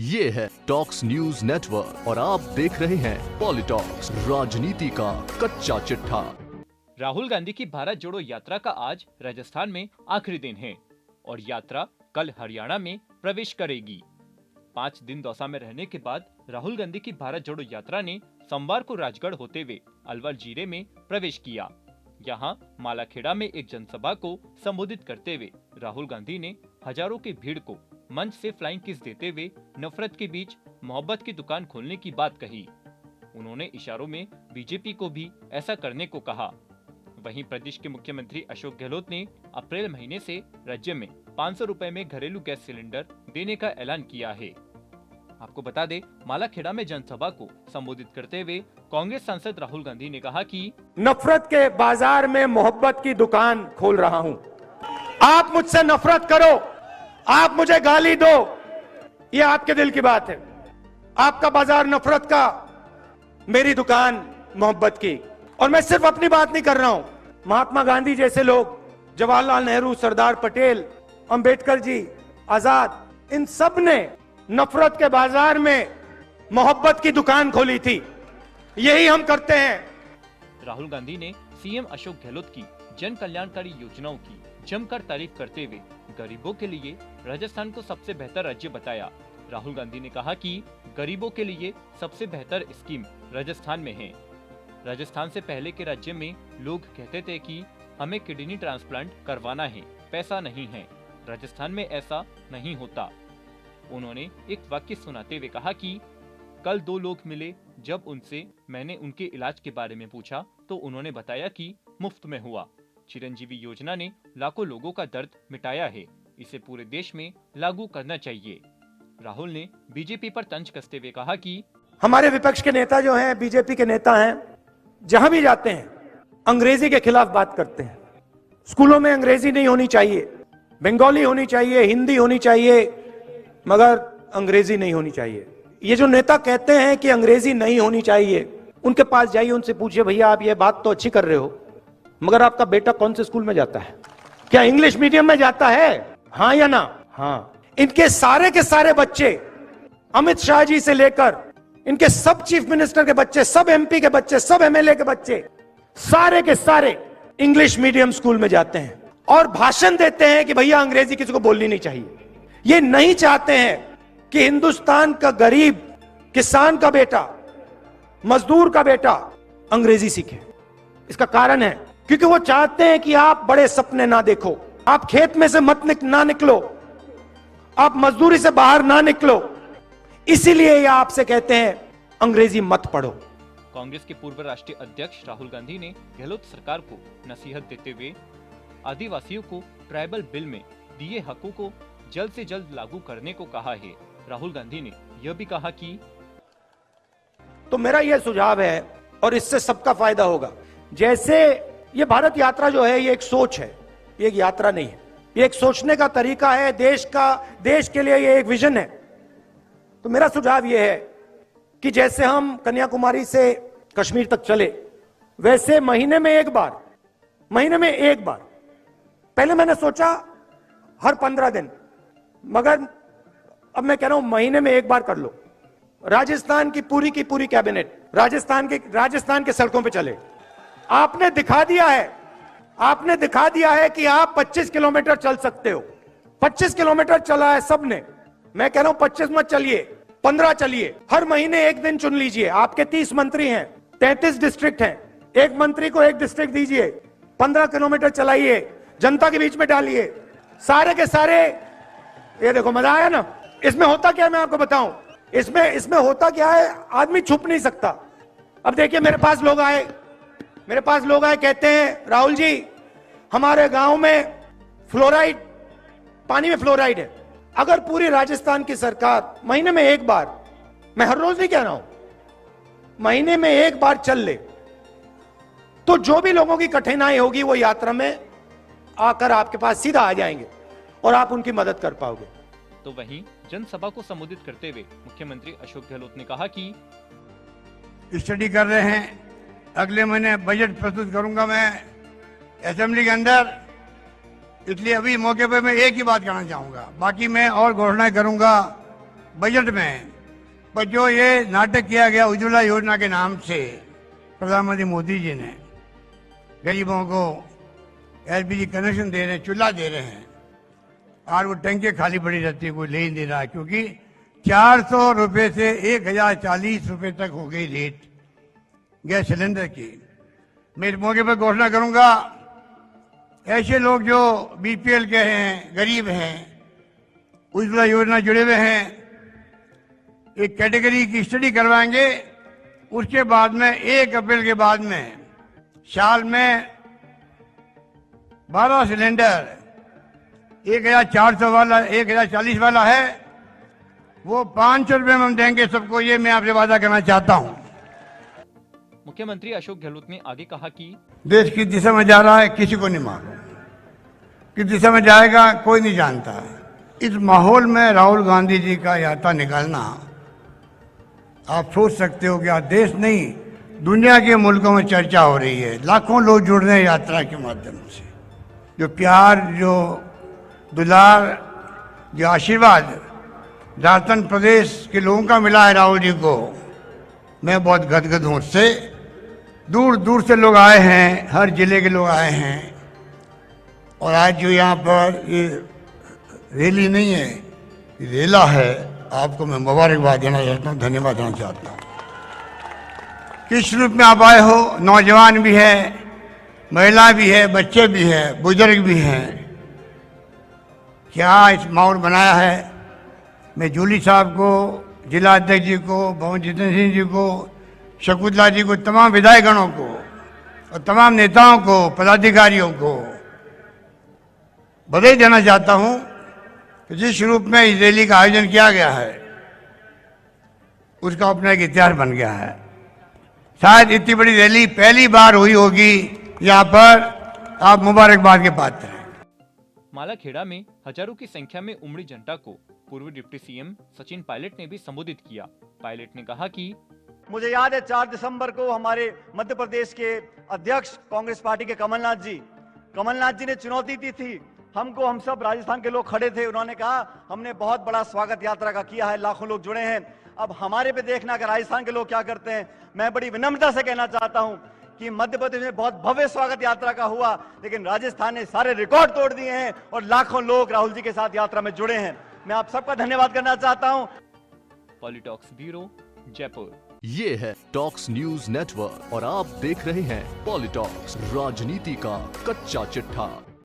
ये है talks news network और आप देख रहे हैं पॉलिटॉक्स, राजनीति का कच्चा चिट्ठा। राहुल गांधी की भारत जोड़ो यात्रा का आज राजस्थान में आखिरी दिन है और यात्रा कल हरियाणा में प्रवेश करेगी। 5 दिन दौसा में रहने के बाद राहुल गांधी की भारत जोड़ो यात्रा ने सोमवार को राजगढ़ होते हुए अलवर जिले में प्रवेश किया। यहाँ मालाखेड़ा में एक जनसभा को संबोधित करते हुए राहुल गांधी ने हजारों की भीड़ को मंच से फ्लाइंग किस देते हुए नफरत के बीच मोहब्बत की दुकान खोलने की बात कही। उन्होंने इशारों में बीजेपी को भी ऐसा करने को कहा। वहीं प्रदेश के मुख्यमंत्री अशोक गहलोत ने अप्रैल महीने से राज्य में 500 रुपए में घरेलू गैस सिलेंडर देने का ऐलान किया है। आपको बता दें, मालाखेड़ा में जनसभा को संबोधित करते हुए कांग्रेस सांसद राहुल गांधी ने कहा कि नफरत के बाजार में मोहब्बत की दुकान खोल रहा हूं। आप मुझसे नफरत करो, आप मुझे गाली दो, ये आपके दिल की बात है। आपका बाजार नफरत का, मेरी दुकान मोहब्बत की। और मैं सिर्फ अपनी बात नहीं कर रहा हूं, महात्मा गांधी जैसे लोग, जवाहरलाल नेहरू, सरदार पटेल, अंबेडकर जी, आजाद, इन सब ने नफरत के बाजार में मोहब्बत की दुकान खोली थी। यही हम करते हैं। राहुल गांधी ने सीएम अशोक गहलोत की जन कल्याणकारी योजनाओं की जमकर तारीफ करते हुए गरीबों के लिए राजस्थान को सबसे बेहतर राज्य बताया। राहुल गांधी ने कहा कि गरीबों के लिए सबसे बेहतर स्कीम राजस्थान में है। राजस्थान से पहले के राज्य में लोग कहते थे कि हमें किडनी ट्रांसप्लांट करवाना है, पैसा नहीं है। राजस्थान में ऐसा नहीं होता। उन्होंने एक वाक्य सुनाते हुए कहा कि कल 2 लोग मिले, जब उनसे मैंने उनके इलाज के बारे में पूछा तो उन्होंने बताया कि मुफ्त में हुआ। चिरंजीवी योजना ने लाखों लोगों का दर्द मिटाया है, इसे पूरे देश में लागू करना चाहिए। राहुल ने बीजेपी पर तंज कसते हुए कहा कि हमारे विपक्ष के नेता जो हैं, बीजेपी के नेता हैं, जहां भी जाते हैं अंग्रेजी के खिलाफ बात करते हैं। स्कूलों में अंग्रेजी नहीं होनी चाहिए, बंगाली होनी चाहिए, हिंदी होनी चाहिए, मगर अंग्रेजी नहीं होनी चाहिए। ये जो नेता कहते हैं कि अंग्रेजी नहीं होनी चाहिए, उनके पास जाइए, उनसे पूछिए, भैया आप ये बात तो अच्छी कर रहे हो, मगर आपका बेटा कौन से स्कूल में जाता है? क्या इंग्लिश मीडियम में जाता है? हाँ या ना? हाँ। इनके सारे के सारे बच्चे, अमित शाह जी से लेकर इनके सब चीफ मिनिस्टर के बच्चे, सब एमपी के बच्चे, सब एमएलए के बच्चे, सारे के सारे इंग्लिश मीडियम स्कूल में जाते हैं और भाषण देते हैं कि भैया अंग्रेजी किसी को बोलनी नहीं चाहिए। ये नहीं चाहते हैं कि हिंदुस्तान का गरीब किसान का बेटा, मजदूर का बेटा अंग्रेजी सीखे। इसका कारण है क्योंकि वो चाहते हैं कि आप बड़े सपने ना देखो, आप खेत में से ना निकलो, आप मजदूरी से बाहर ना निकलो। इसीलिए ये आपसे कहते हैं अंग्रेजी मत पढ़ो। कांग्रेस के पूर्व राष्ट्रीय अध्यक्ष राहुल गांधी ने गहलोत सरकार को नसीहत देते हुए आदिवासियों को ट्राइबल बिल में दिए हकों को जल्द से जल्द लागू करने को कहा है। राहुल गांधी ने यह भी कहा कि तो मेरा यह सुझाव है और इससे सबका फायदा होगा। जैसे ये भारत यात्रा जो है, ये एक सोच है, ये एक यात्रा नहीं है, ये एक सोचने का तरीका है, देश के लिए ये एक विजन है। तो मेरा सुझाव ये है कि जैसे हम कन्याकुमारी से कश्मीर तक चले, वैसे महीने में एक बार, पहले मैंने सोचा हर 15 दिन, मगर अब मैं कह रहा हूं महीने में एक बार कर लो। राजस्थान की पूरी कैबिनेट राजस्थान के सड़कों पे चले। आपने दिखा दिया है कि आप 25 किलोमीटर चल सकते हो। 25 किलोमीटर चला है सबने। मैं कह रहा हूं 25 मत चलिए, 15 चलिए। हर महीने एक दिन चुन लीजिए। आपके 30 मंत्री हैं, 33 डिस्ट्रिक्ट हैं, एक मंत्री को एक डिस्ट्रिक्ट दीजिए, 15 किलोमीटर चलाइए, जनता के बीच में डालिए, सारे के सारे। ये देखो मजा आया ना। इसमें होता क्या है मैं आपको बताऊं। इसमें होता क्या है, आदमी छुप नहीं सकता। अब देखिए मेरे पास लोग आए, कहते हैं राहुल जी हमारे गांव में फ्लोराइड, पानी में फ्लोराइड है। अगर पूरी राजस्थान की सरकार महीने में एक बार, मैं हर रोज नहीं कह रहा हूं, महीने में एक बार चल ले, तो जो भी लोगों की कठिनाई होगी वो यात्रा में आकर आपके पास सीधा आ जाएंगे और आप उनकी मदद कर पाओगे। तो वहीं जनसभा को संबोधित करते हुए मुख्यमंत्री अशोक गहलोत ने कहा कि स्टडी कर रहे हैं, अगले महीने बजट प्रस्तुत करूंगा मैं असेंबली के अंदर। इसलिए अभी मौके पे मैं एक ही बात कहना चाहूंगा, बाकी मैं और घोषणाएं करूंगा बजट में। पर जो ये नाटक किया गया उज्ज्वला योजना के नाम से, प्रधानमंत्री मोदी जी ने गरीबों को एलपीजी कनेक्शन दे रहे हैं, चूल्हा दे रहे हैं, और वो टंकी खाली पड़ी रहती है, कोई ले ही नहीं रहा, क्योंकि 400 रुपये से 1040 रुपये तक हो गई रेट गैस सिलेंडर की। मैं इस मौके पर घोषणा करूंगा, ऐसे लोग जो बीपीएल के हैं, गरीब हैं, उज्ज्वला योजना जुड़े हुए हैं, एक कैटेगरी की स्टडी करवाएंगे। उसके बाद में 1 अप्रैल के बाद में साल में 12 सिलेंडर 1400 वाला, 1040 वाला है, वो 500 रुपये में हम देंगे सबको। ये मैं आपसे वादा करना चाहता हूं। मुख्यमंत्री अशोक गहलोत ने आगे कहा कि देश किस दिशा में जा रहा है किसी को नहीं मालूम, किस दिशा में जाएगा कोई नहीं जानता। इस माहौल में राहुल गांधी जी का यात्रा निकालना, आप सोच सकते हो कि आज देश नहीं दुनिया के मुल्कों में चर्चा हो रही है। लाखों लोग जुड़ रहे हैं यात्रा के माध्यम से। जो प्यार, जो दुलार, जो आशीर्वाद झारखंड प्रदेश के लोगों का मिला है राहुल जी को, मैं बहुत गदगद हूँ उससे। दूर दूर से लोग आए हैं, हर जिले के लोग आए हैं, और आज जो यहाँ पर ये रैली नहीं है, रेला है, आपको मैं मुबारकबाद देना चाहता हूँ, धन्यवाद देना चाहता हूँ। किस रूप में आप आए हो, नौजवान भी है, महिला भी है, बच्चे भी हैं, बुजुर्ग भी हैं, क्या इस माहौल बनाया है। मैं जूली साहब को, जिला अध्यक्ष जी को, भवन जितेंद्र सिंह जी को, शकुंतला जी को, तमाम विधायकगणों को और तमाम नेताओं को, पदाधिकारियों को बधाई देना चाहता हूं कि जिस रूप में इस रैली का आयोजन किया गया है उसका अपना एक इतिहास बन गया है। शायद इतनी बड़ी रैली पहली बार हुई होगी यहाँ पर। आप मुबारकबाद के पात्र हैं। मालाखेड़ा में हजारों की संख्या में उमड़ी जनता को पूर्व डिप्टी सीएम सचिन पायलट ने भी संबोधित किया। पायलट ने कहा कि मुझे याद है 4 दिसंबर को हमारे मध्य प्रदेश के अध्यक्ष कांग्रेस पार्टी के कमलनाथ जी ने चुनौती दी थी हमको। हम सब राजस्थान के लोग खड़े थे, उन्होंने कहा हमने बहुत बड़ा स्वागत यात्रा का किया है, लाखों लोग जुड़े हैं। अब हमारे पे देखना कि राजस्थान के लोग क्या करते हैं। मैं बड़ी विनम्रता से कहना चाहता हूं कि मध्य प्रदेश में बहुत भव्य स्वागत यात्रा का हुआ, लेकिन राजस्थान ने सारे रिकॉर्ड तोड़ दिए हैं और लाखों लोग राहुल जी के साथ यात्रा में जुड़े हैं। मैं आप सबका धन्यवाद करना चाहता हूं। पॉलिटॉक्स ब्यूरो, जयपुर। ये है टॉक्स न्यूज नेटवर्क और आप देख रहे हैं पॉलिटॉक्स, राजनीति का कच्चा चिट्ठा।